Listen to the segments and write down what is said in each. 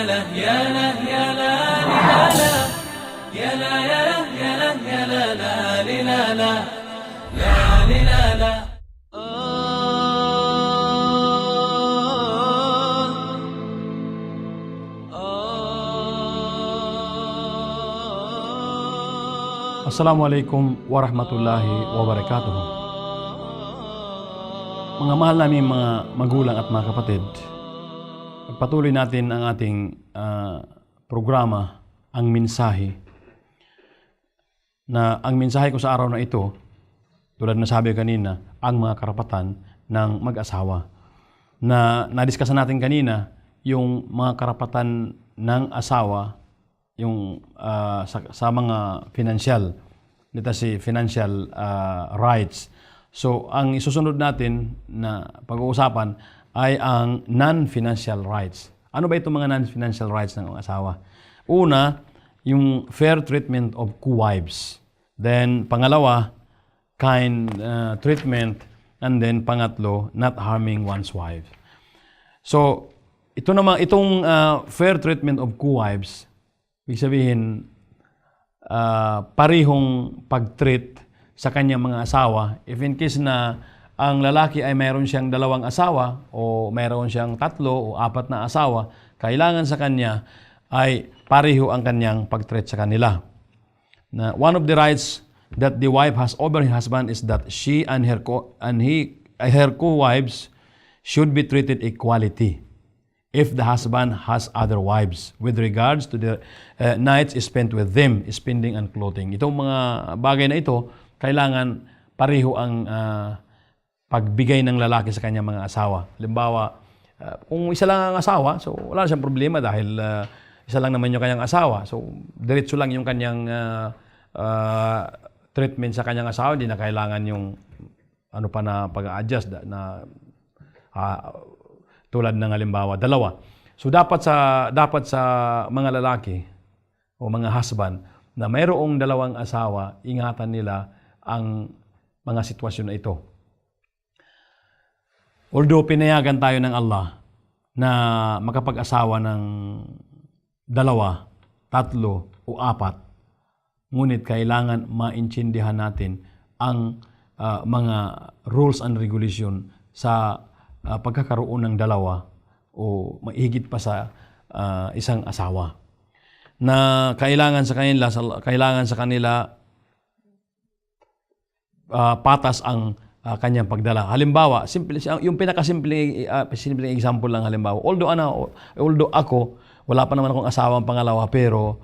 له يا له يا لا لا يا لا يا له يا له يا لا لا لا لا لا لا لا. Assalamualaikum warahmatullahi wabarakatuh. Mga mahal namin mga magulang at mga kapatid, pagpatuloy natin ang ating programa, Ang Mensahe. Na ang mensahe ko sa araw na ito, tulad na sabi kanina, ang mga karapatan ng mag-asawa. Na nadiskusan natin kanina yung mga karapatan ng asawa, yung sa mga financial, financial rights. So, ang isusunod natin na pag-uusapan ay ang non-financial rights. Ano ba itong mga non-financial rights ng asawa? Una, yung fair treatment of co-wives. Then, pangalawa, kind treatment. And then, pangatlo, not harming one's wife. So, itong fair treatment of co-wives, ibig sabihin, parihong pag-treat sa kanyang mga asawa. If in case na ang lalaki ay mayroon siyang 2 asawa o mayroon siyang 3 o 4 na asawa, kailangan sa kanya ay pariho ang kanyang pag-treat sa kanila. Na one of the rights that the wife has over her husband is that she and her co-wives should be treated equality if the husband has other wives with regards to the nights spent with them, spending and clothing. Itong mga bagay na ito, kailangan pariho ang pagbigay ng lalaki sa kanyang mga asawa. Halimbawa, kung isa lang ang asawa, so wala siyang problema dahil isa lang naman yung kanyang asawa. So, diretso lang yung kanyang treatment sa kanyang asawa, hindi na kailangan yung ano pa na pag-adjust na tulad ng halimbawa 2. So dapat sa mga lalaki o mga husband na mayroong 2 asawa, ingatan nila ang mga sitwasyon na ito. Although pinayagan tayo ng Allah na makapag-asawa ng 2, 3 o 4, ngunit kailangan maintindihan natin ang mga rules and regulation sa pagkakaroon ng 2 o mahigit pa sa isang asawa, na kailangan sa kanila patas ang kanyang pagdala. Halimbawa, yung pinakasimpleng example lang, halimbawa, although ako wala pa naman akong asawang pangalawa, pero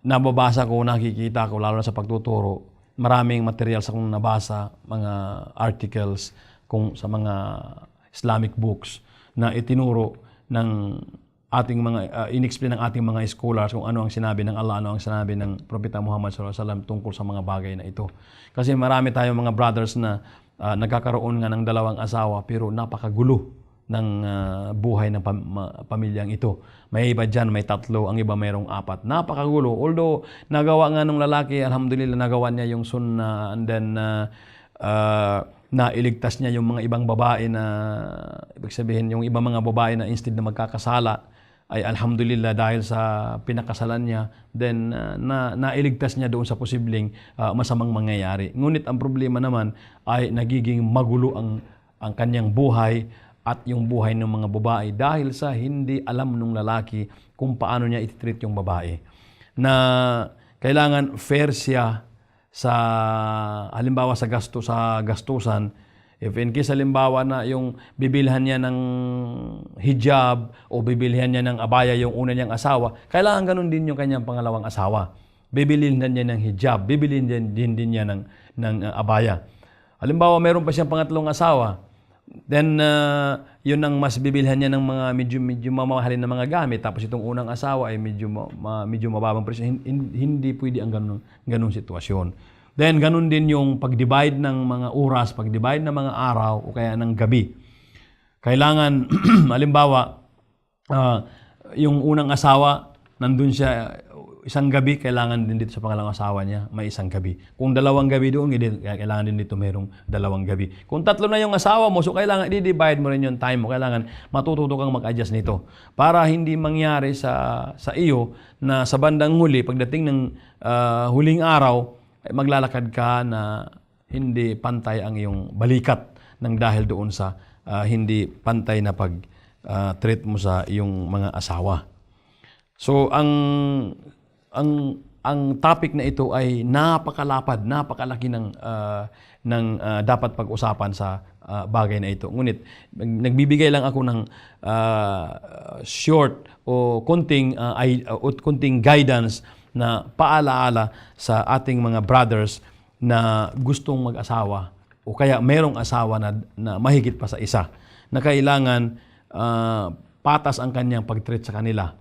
nababasa ko, nakikita ko, lalo na sa pagtuturo, maraming materials akong nabasa, mga articles kung sa mga Islamic books na itinuro ng ating mga inexplain ng ating mga scholars kung ano ang sinabi ng Allah, ano ang sinabi ng Propeta Muhammad sallallahu alaihi wasallam tungkol sa mga bagay na ito. Kasi marami tayong mga brothers na nagkakaroon nga ng 2 asawa, pero napakagulo ng buhay ng pamilyang ito. May iba dyan, may 3, ang iba mayroong 4. Napakagulo. Although nagawa nga ng lalaki, alhamdulillah, nagawa niya yung sunnah, and then na iligtas niya yung mga ibang babae na, ibig sabihin, yung ibang mga babae na instead na magkakasala, ay alhamdulillah dahil sa pinakasalan niya, then nailigtas niya doon sa posibleng masamang mangyayari. Ngunit ang problema naman ay nagiging magulo ang kanyang buhay at yung buhay ng mga babae dahil sa hindi alam ng lalaki kung paano niya ititreat yung babae. Na kailangan fair siya sa halimbawa sa gastusan. If in case halimbawa na yung bibilhan niya ng hijab o bibilhan niya ng abaya yung una niyang asawa, kailangan ganun din yung kanyang pangalawang asawa. Bibilhin niya ng hijab, bibilhin din niya ng abaya. Halimbawa mayroon pa siyang pangatlong asawa, then yun ang mas bibilhan niya ng mga medyo mamahalin na mga gamit, tapos itong unang asawa ay medyo mababang presyo. Hindi pwede ang ganung sitwasyon. Then ganun din yung pag-divide ng mga oras, pag-divide ng mga araw o kaya ng gabi. Kailangan halimbawa yung unang asawa nandun siya isang gabi, kailangan din dito sa pangalawang asawa niya, may isang gabi. Kung 2 gabi doon, kailangan din dito mayroong 2 gabi. Kung 3 na yung asawa mo, so kailangan i-divide mo rin yung time mo. Kailangan matututo kang mag-adjust nito. Para hindi mangyari sa iyo na sa bandang huli, pagdating ng huling araw, maglalakad ka na hindi pantay ang iyong balikat ng dahil doon sa hindi pantay na pag-treat mo sa iyong mga asawa. So, ang topic na ito ay napakalapad, napakalaki ng dapat pag-usapan sa bagay na ito. Ngunit nagbibigay lang ako ng short o kunting guidance na paalaala sa ating mga brothers na gustong mag-asawa o kaya merong asawa na mahigit pa sa isa, na kailangan patas ang kanyang pag-treat sa kanila.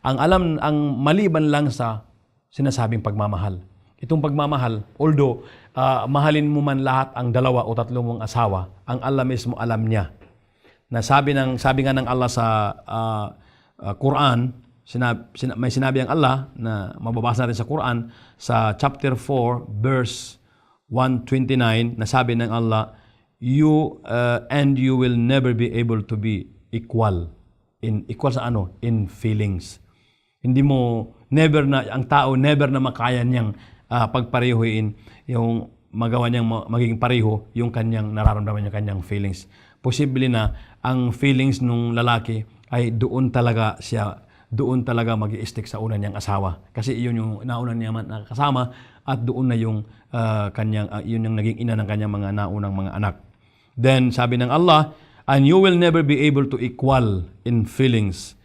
Ang maliban lang sa sinasabing pagmamahal. Itong pagmamahal, although mahalin mo man lahat ang 2 o 3 mong asawa, ang Allah mismo alam niya. Na sabi nga ng Allah sa Quran, may sinabi ang Allah na mababasa natin sa Quran sa chapter 4 verse 129, na sabi ng Allah, you will never be able to be equal sa in feelings. Hindi mo ang tao never na makaya niyang pagparehuin yung magawa niyang magiging pareho yung kanyang nararamdaman, yung kanyang feelings. Posible na ang feelings nung lalaki ay doon talaga mag-i-stick sa una niyang asawa. Kasi yun yung nauna niya nakasama at doon na yung yun yung naging ina ng kanyang mga naunang mga anak. Then sabi ng Allah, and you will never be able to equal in feelings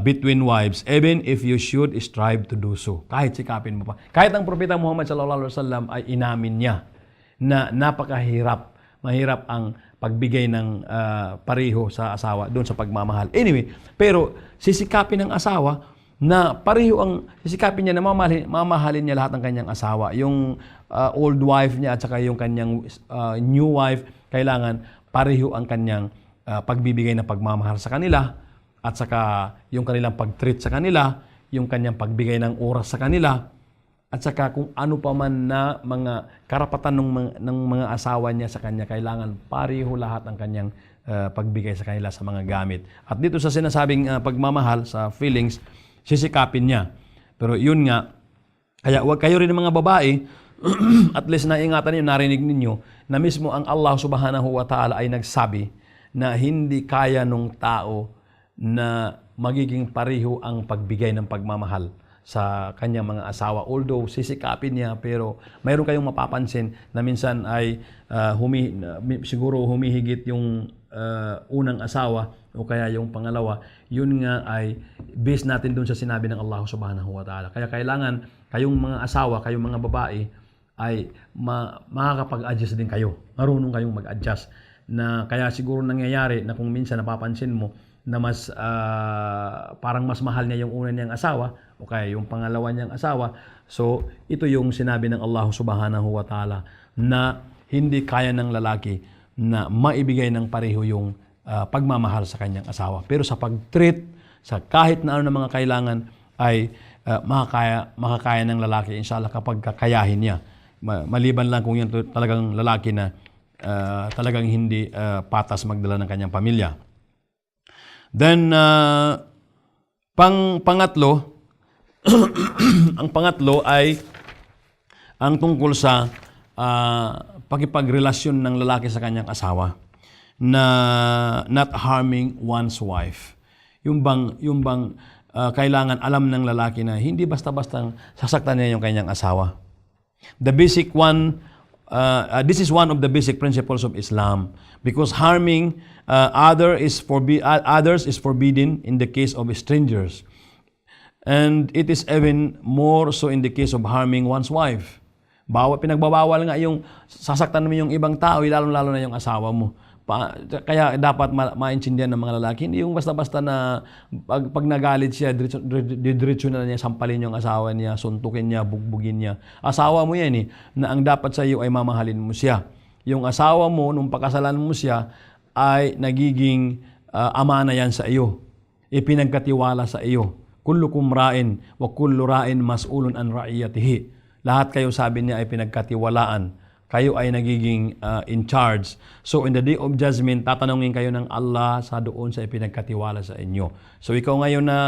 between wives, even if you should strive to do so. Kahit sikapin mo pa. Kahit ang Propeta Muhammad sallallahu alaihi wasallam ay inamin niya na mahirap ang pagbigay ng pareho sa asawa doon sa pagmamahal. Anyway, pero sisikapin ng asawa na pareho sisikapin niya na mamahalin niya lahat ng kanyang asawa. Yung old wife niya at saka yung kanyang new wife, kailangan pareho ang kanyang pagbibigay ng pagmamahal sa kanila at saka yung kanilang pag-treat sa kanila, yung kanyang pagbigay ng oras sa kanila, at saka kung ano pa man na mga karapatan ng mga asawa niya sa kanya, kailangan pareho lahat ang kanyang pagbigay sa kanila sa mga gamit. At dito sa sinasabing pagmamahal sa feelings, sisikapin niya. Pero yun nga, kaya huwag kayo rin ng mga babae, at least naingatan niyo, narinig ninyo, na mismo ang Allah subhanahu wa ta'ala ay nagsabi na hindi kaya nung tao na magiging pareho ang pagbigay ng pagmamahal sa kanyang mga asawa. Although sisikapin niya, pero mayroon kayong mapapansin na minsan ay siguro humihigit yung unang asawa o kaya yung pangalawa. Yun nga ay base natin dun sa sinabi ng Allah subhanahu wa ta'ala. Kaya kailangan kayong mga asawa, kayong mga babae ay makakapag-adjust din kayo. Marunong kayong mag-adjust. Na kaya siguro nangyayari na kung minsan napapansin mo na parang mas mahal niya yung una niyang asawa o kaya yung pangalawa niyang asawa. So, ito yung sinabi ng Allah subhanahu wa ta'ala na hindi kaya ng lalaki na maibigay ng pareho yung pagmamahal sa kanyang asawa. Pero sa pag-treat, sa kahit na ano ng mga kailangan ay makakaya ng lalaki, inshallah, kapag kakayahin niya. Maliban lang kung yan talagang lalaki na talagang hindi patas magdala ng kanyang pamilya. Then, pangatlo, ang pangatlo ay ang tungkol sa pakipagrelasyon ng lalaki sa kanyang asawa na not harming one's wife. Yung bang kailangan alam ng lalaki na hindi basta-basta sasaktan niya yung kanyang asawa. The basic one, this is one of the basic principles of Islam, because harming others is forbidden in the case of strangers, and it is even more so in the case of harming one's wife. Pinagbabawal nga yung sasaktan mo yung ibang tao, lalo-lalo na yung asawa mo. Kaya dapat maintindihan ng mga lalaki, hindi yung basta-basta na pag nagalit siya, diretso na niya, sampalin yung asawa niya, suntukin niya, bugbugin niya. Asawa mo yan na ang dapat sa iyo ay mamahalin mo siya. Yung asawa mo, nung pakasalan mo siya, ay nagiging ama na yan sa iyo. Ipinagkatiwala sa iyo. kullukum ra'in wa kullu ra'in mas'ulun an ra'iyatihi. Lahat kayo, sabi niya, ay pinagkatiwalaan. Kayo ay nagiging in charge. So in the day of judgment, tatanungin kayo ng Allah sa doon sa ipinagkatiwala sa inyo. So ikaw ngayon na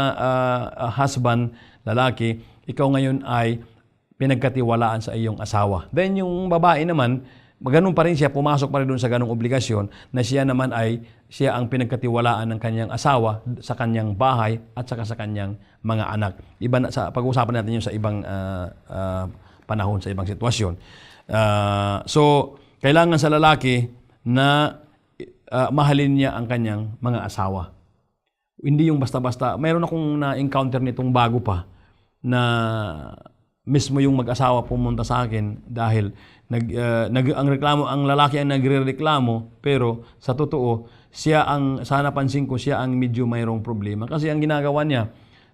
husband, lalaki, ikaw ngayon ay pinagkatiwalaan sa iyong asawa. Then yung babae naman, ganun pa rin siya, pumasok pa rin doon sa ganung obligasyon na siya naman ay siya ang pinagkatiwalaan ng kanyang asawa sa kanyang bahay at saka sa kanyang mga anak. Iba na, pag-uusapan natin yun sa ibang panahon, sa ibang sitwasyon. So, kailangan sa lalaki na mahalin niya ang kanyang mga asawa. Hindi yung basta-basta. Mayroon akong na-encounter nitong bago pa na mismo yung mag-asawa pumunta sa akin dahil ang lalaki ang nagrereklamo, pero sa totoo, sa napansin ko, siya ang medyo mayroong problema. Kasi ang ginagawa niya,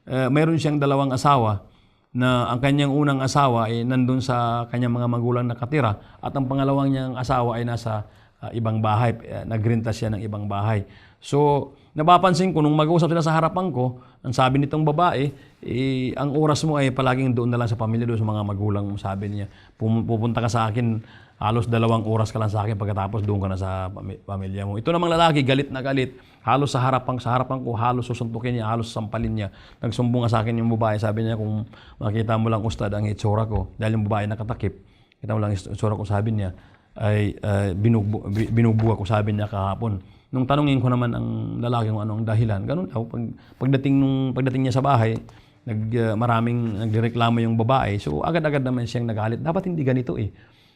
mayroon siyang dalawang asawa, na ang kanyang unang asawa ay nandun sa kanyang mga magulang nakatira at ang pangalawang niyang asawa ay nasa ibang bahay, nagrenta siya ng ibang bahay. So, napapansin ko, nung mag-uusap sila sa harapan ko, ang sabi nitong babae, ang oras mo ay palaging doon na lang sa pamilya, doon sa mga magulang mo, sabi niya. Pupunta ka sa akin, halos 2 oras ka lang sa akin, pagkatapos doon ka na sa pamilya mo. Ito namang lalaki, galit na galit, halos sa harapan ko, halos susuntukin niya, halos sampalin niya. Nagsumbong sa akin yung babae, sabi niya, kung makita mo lang, ustad, ang itsura ko, dahil yung babae nakatakip, kita mo lang itsura ko, sabi niya, ay binubuga ko, sabi niya kahapon. Nung tanungin ko naman ang lalaki kung ano ang dahilan, ganun daw, pagdating niya sa bahay, maraming nagreklamo yung babae, so agad-agad naman siyang nagalit. Dapat hindi ganito eh.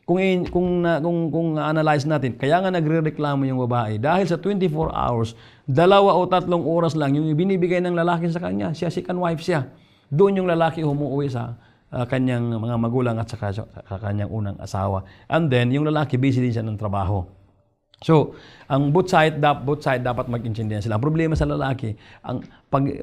Kung analyze natin, kaya nga nagrereklamo yung babae dahil sa 24 hours, 2 o 3 oras lang yung binibigay ng lalaki sa kanya. Siya second wife siya. Doon yung lalaki umuwi sa kanyang mga magulang at sa kanyang unang asawa. And then, yung lalaki busy din siya ng trabaho. So, ang both side dapat mag-intindihan sila. Ang problema sa lalaki,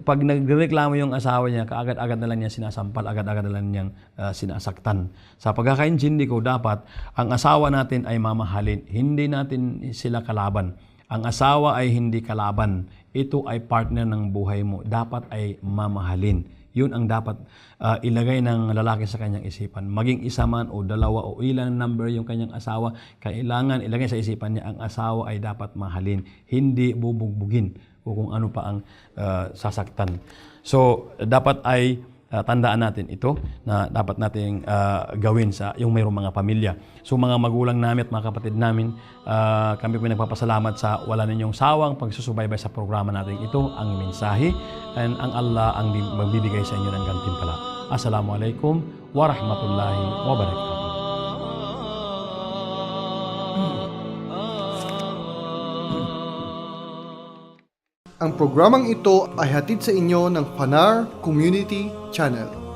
pag nagreklamo yung asawa niya, kaagad-agad na lang niya sinasampal, agad-agad na lang niyang sinasaktan. Sa pagkakaintindi ko, dapat ang asawa natin ay mamahalin. Hindi natin sila kalaban. Ang asawa ay hindi kalaban. Ito ay partner ng buhay mo. Dapat ay mamahalin. Yun ang dapat ilagay ng lalaki sa kanyang isipan. Maging isa man o 2 o ilang number yung kanyang asawa, kailangan ilagay sa isipan niya ang asawa ay dapat mahalin, hindi bubugbugin o kung ano pa ang sasaktan. So, dapat ay tandaan natin ito na dapat nating gawin sa yung mayroong mga pamilya. So mga magulang namin at mga kapatid namin, kami po nagpapasalamat sa wala ninyong sawang pagsusubaybay sa programa natin ito, ang mensahe, and ang Allah ang magbibigay sa inyo ng gantimpala. Assalamualaikum warahmatullahi wabarakatuh. Ang programang ito ay hatid sa inyo ng Fanar Community Channel.